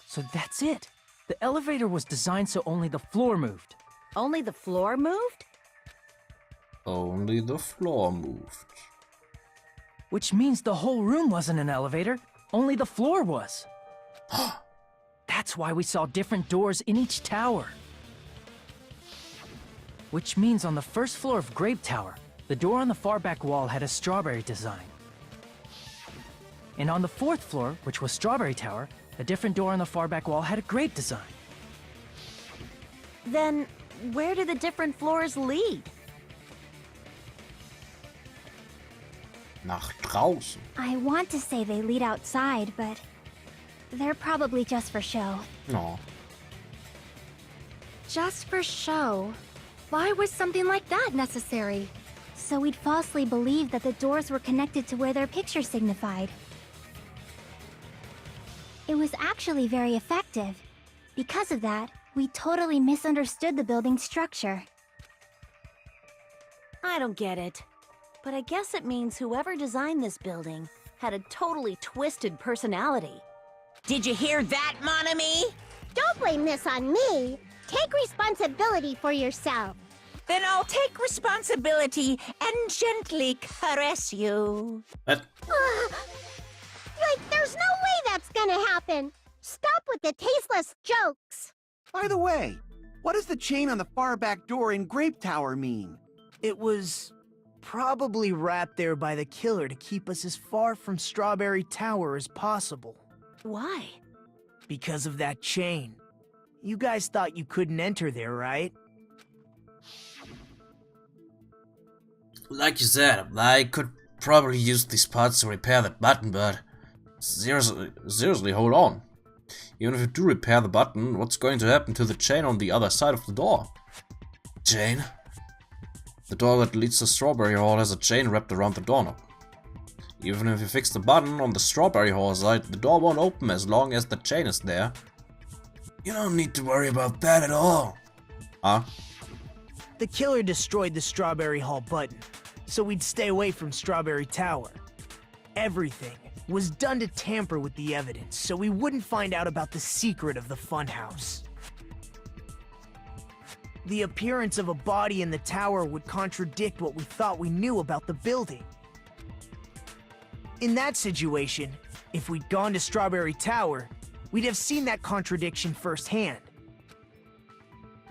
So that's it. The elevator was designed so only the floor moved. Only the floor moved? Only the floor moved. Which means the whole room wasn't an elevator, only the floor was. That's why we saw different doors in each tower. Which means on the first floor of Grape Tower, the door on the far back wall had a strawberry design. And on the fourth floor, which was Strawberry Tower, a different door on the far back wall had a grape design. Then, where do the different floors lead? Nach draußen. I want to say they lead outside, but they're probably just for show. No. Just for show? Why was something like that necessary? So we'd falsely believe that the doors were connected to where their picture signified. It was actually very effective. Because of that, we totally misunderstood the building's structure. I don't get it. But I guess it means whoever designed this building had a totally twisted personality. Did you hear that, mon ami? Don't blame this on me. Take responsibility for yourself. Then I'll take responsibility and gently caress you. Like, there's no way that's gonna happen. Stop with the tasteless jokes. By the way, what does the chain on the far back door in Grape Tower mean? It was probably wrapped there by the killer to keep us as far from Strawberry Tower as possible. Why? Because of that chain. You guys thought you couldn't enter there, right? Like you said, I could probably use these parts to repair that button, but seriously, hold on. Even if you do repair the button, what's going to happen to the chain on the other side of the door? Chain? The door that leads to Strawberry Hall has a chain wrapped around the doorknob. Even if you fix the button on the Strawberry Hall side, the door won't open as long as the chain is there. You don't need to worry about that at all. Huh? The killer destroyed the Strawberry Hall button, so we'd stay away from Strawberry Tower. Everything was done to tamper with the evidence, so we wouldn't find out about the secret of the funhouse. The appearance of a body in the tower would contradict what we thought we knew about the building. In that situation, if we'd gone to Strawberry Tower, we'd have seen that contradiction firsthand.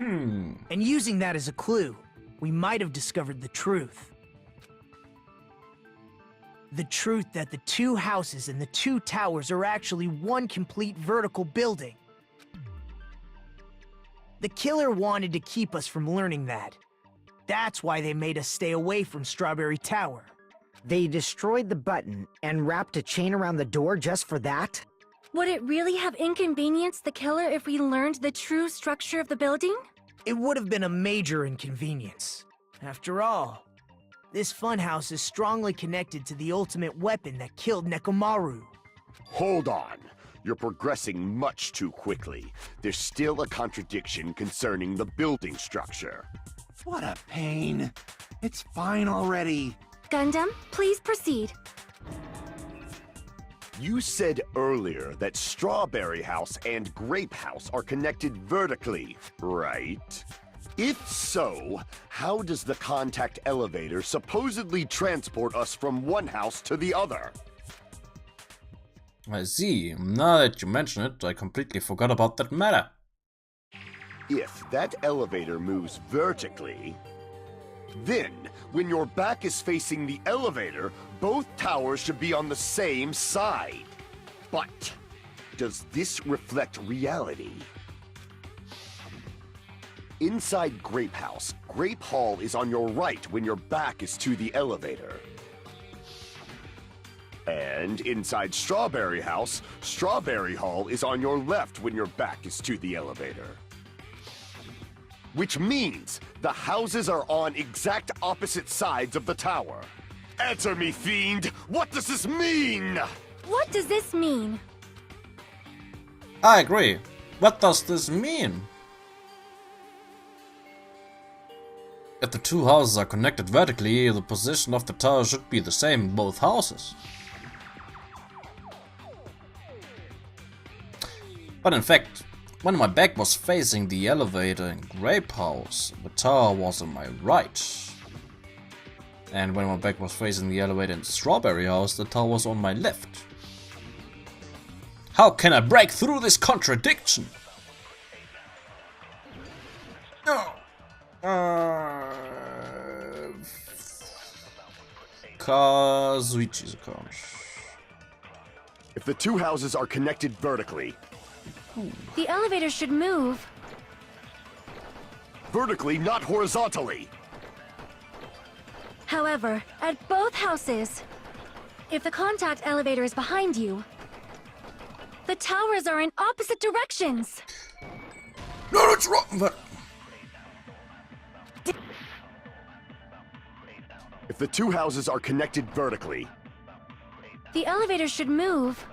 And using that as a clue, we might have discovered the truth. The truth that the two houses and the two towers are actually one complete vertical building. The killer wanted to keep us from learning that. That's why they made us stay away from Strawberry Tower. They destroyed the button and wrapped a chain around the door just for that? Would it really have inconvenienced the killer if we learned the true structure of the building? It would have been a major inconvenience. After all, this funhouse is strongly connected to the ultimate weapon that killed Nekomaru. Hold on. You're progressing much too quickly. There's still a contradiction concerning the building structure. What a pain. It's fine already. Gundam, please proceed. You said earlier that Strawberry House and Grape House are connected vertically, right? If so, how does the contact elevator supposedly transport us from one house to the other? I see. Now that you mention it, I completely forgot about that matter. If that elevator moves vertically, then when your back is facing the elevator, both towers should be on the same side. But does this reflect reality? Inside Grape House, Grape Hall is on your right when your back is to the elevator. And inside Strawberry House, Strawberry Hall is on your left when your back is to the elevator. Which means the houses are on exact opposite sides of the tower. Answer me, fiend! What does this mean? What does this mean? I agree. What does this mean? If the two houses are connected vertically, the position of the tower should be the same in both houses. But in fact, when my back was facing the elevator in Grape House, the tower was on my right. And when my back was facing the elevator in Strawberry House, the tower was on my left. How can I break through this contradiction? Kazuichi's account. If the two houses are connected vertically, The elevator should move. vertically, not horizontally. However, at both houses, if the contact elevator is behind you, the towers are in opposite directions. No, that's wrong, but... If the two houses are connected vertically, The elevator should move.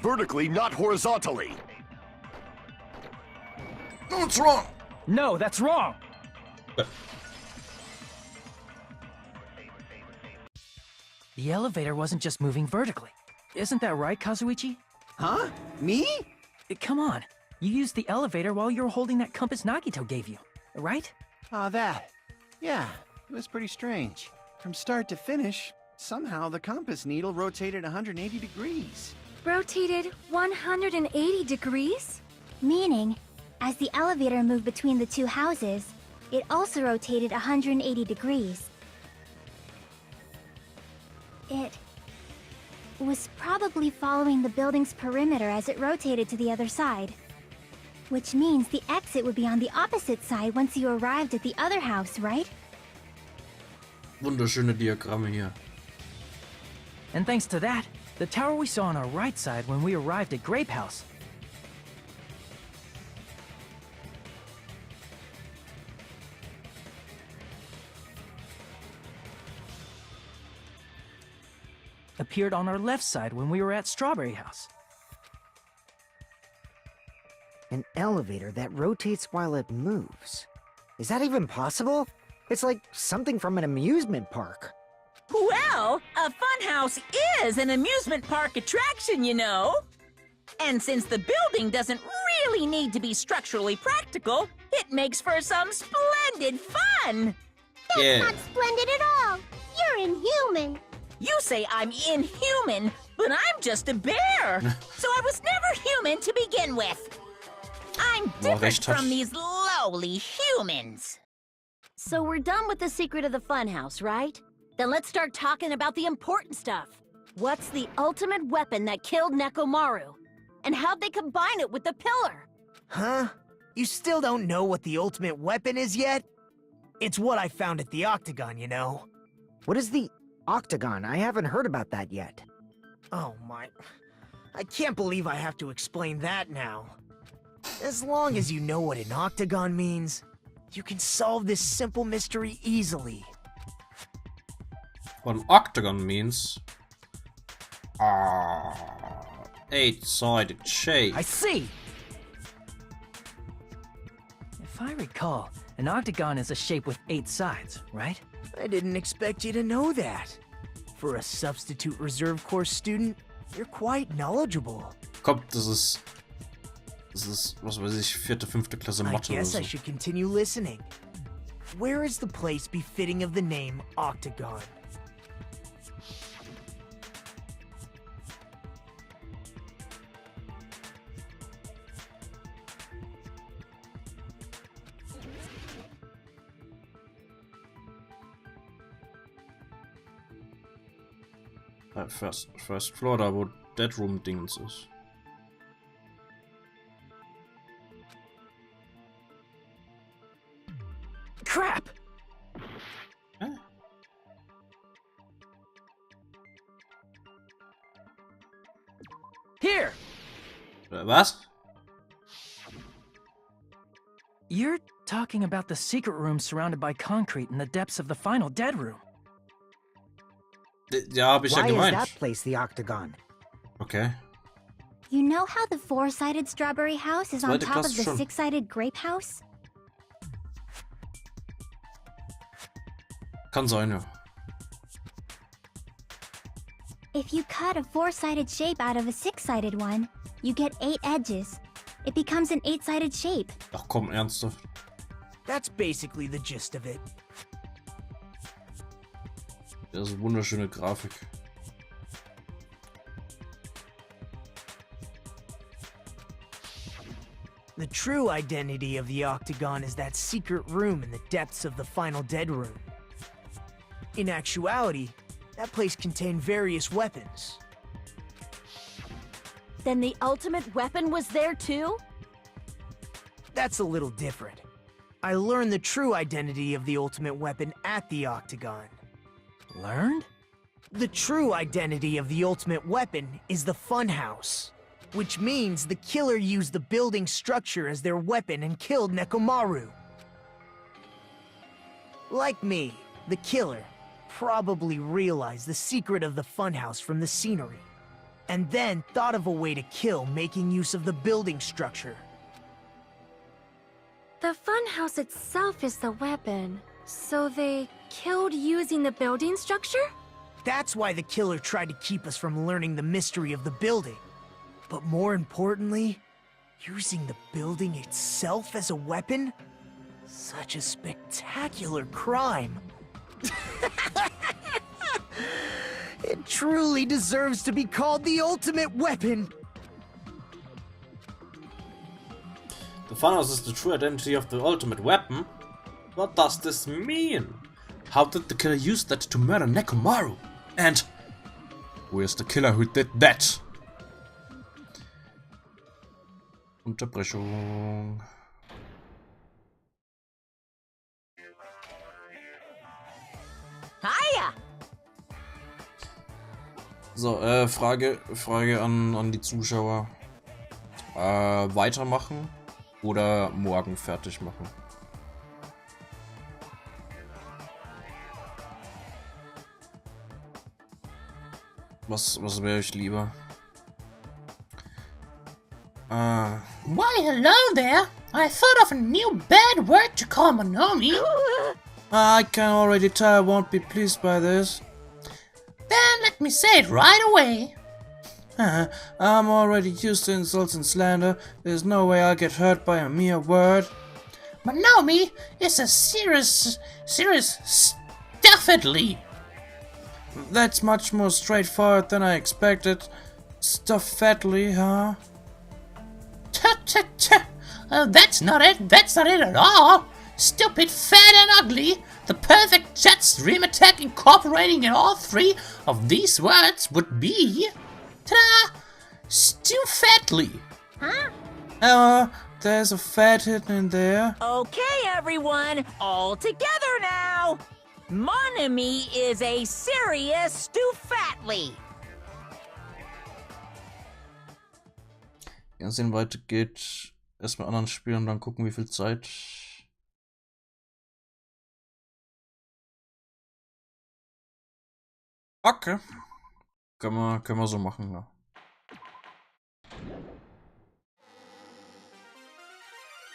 vertically, not horizontally. No, it's wrong. No, that's wrong! The elevator wasn't just moving vertically. Isn't that right, Kazuichi? Huh? Me? Come on. You used the elevator while you were holding that compass Nagito gave you, right? Ah, that. Yeah, it was pretty strange. From start to finish, somehow the compass needle rotated 180 degrees. Rotated 180 degrees? Meaning, as the elevator moved between the two houses, it also rotated 180 degrees. It was probably following the building's perimeter as it rotated to the other side. Which means the exit would be on the opposite side once you arrived at the other house, right? Wunderschöne Diagramme hier. And thanks to that, the tower we saw on our right side when we arrived at Grape House appeared on our left side when we were at Strawberry House. An elevator that rotates while it moves. Is that even possible? It's like something from an amusement park. Well, a funhouse is an amusement park attraction, you know. And since the building doesn't really need to be structurally practical, it makes for some splendid fun. That's not splendid at all. You're inhuman. You say I'm inhuman, but I'm just a bear. So I was never human to begin with. I'm different from these lowly humans. So we're done with the secret of the funhouse, right? Then let's start talking about the important stuff. What's the ultimate weapon that killed Nekomaru? And how'd they combine it with the pillar? Huh? You still don't know what the ultimate weapon is yet? It's what I found at the Octagon, you know. What is the Octagon? I haven't heard about that yet. Oh my... I can't believe I have to explain that now. As long as you know what an Octagon means, you can solve this simple mystery easily. What an octagon means... eight-sided shape. I see! If I recall, an octagon is a shape with 8 sides, right? I didn't expect you to know that. For a substitute reserve course student, you're quite knowledgeable. Kommt, das ist, was weiß ich, 4., 5. Klasse I Mathe oder guess so. I should continue listening. Where is the place befitting of the name Octagon? First floor, da wo Dead Room Dingens ist. Crap! Hä? Here! Was? You're talking about the secret room surrounded by concrete in the depths of the final Dead Room. Ja, hab ich ja Why is gemeint. that place the Octagon? Okay. You know how the 4-sided strawberry house is on Zweite top of Klasse the schon. 6-sided grape house? Kann sein, ja. If you cut a 4-sided shape out of a 6-sided one, you get 8 edges. It becomes an 8-sided shape. Ach komm, ernsthaft. That's basically the gist of it. Das ist eine wunderschöne Grafik. The true identity of the Octagon is that secret room in the depths of the final Dead Room. In actuality, that place contained various weapons. Then the ultimate weapon was there too? That's a little different. I learned the true identity of the ultimate weapon at the Octagon. Learned? The true identity of the ultimate weapon is the funhouse, which means the killer used the building structure as their weapon and killed Nekomaru. Like me, the killer probably realized the secret of the funhouse from the scenery, and then thought of a way to kill making use of the building structure. The funhouse itself is the weapon, so they killed using the building structure? That's why the killer tried to keep us from learning the mystery of the building. But more importantly, using the building itself as a weapon? Such a spectacular crime. It truly deserves to be called the ultimate weapon. The funhouse is the true identity of the ultimate weapon. What does this mean? How did the killer use that to murder Nekomaru? And where's the killer who did that? Unterbrechung. Hiya! So, Frage an die Zuschauer. Weitermachen oder morgen fertig machen? Was wäre euch lieber? Why, hello there! I thought of a new bad word to call Monomi. I can already tell I won't be pleased by this. Then let me say it right away. I'm already used to insults and slander. There's no way I'll get hurt by a mere word. Monomi is a serious stuffedly. That's much more straightforward than I expected. Stuffedly, huh? That's not it. That's not it at all. Stupid, fat, and ugly. The perfect jet stream attack incorporating in all three of these words would be... Ta-da! Stufatly. Huh? There's a fat hidden in there. Okay, everyone, all together now. Monami is a serious Stufatly. Wenn es dann weitergeht, erstmal anderen spielen und dann gucken, wie viel Zeit. Okay. Können wir so machen, ja.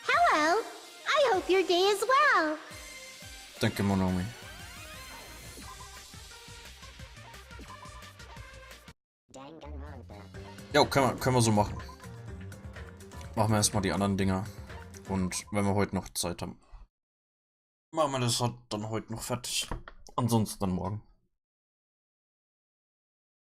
Hello. I hope your day is well. Danke, Monomi. Ja, können wir so machen. Machen wir erstmal die anderen Dinger. Und wenn wir heute noch Zeit haben, machen wir das dann heute noch fertig. Ansonsten dann morgen.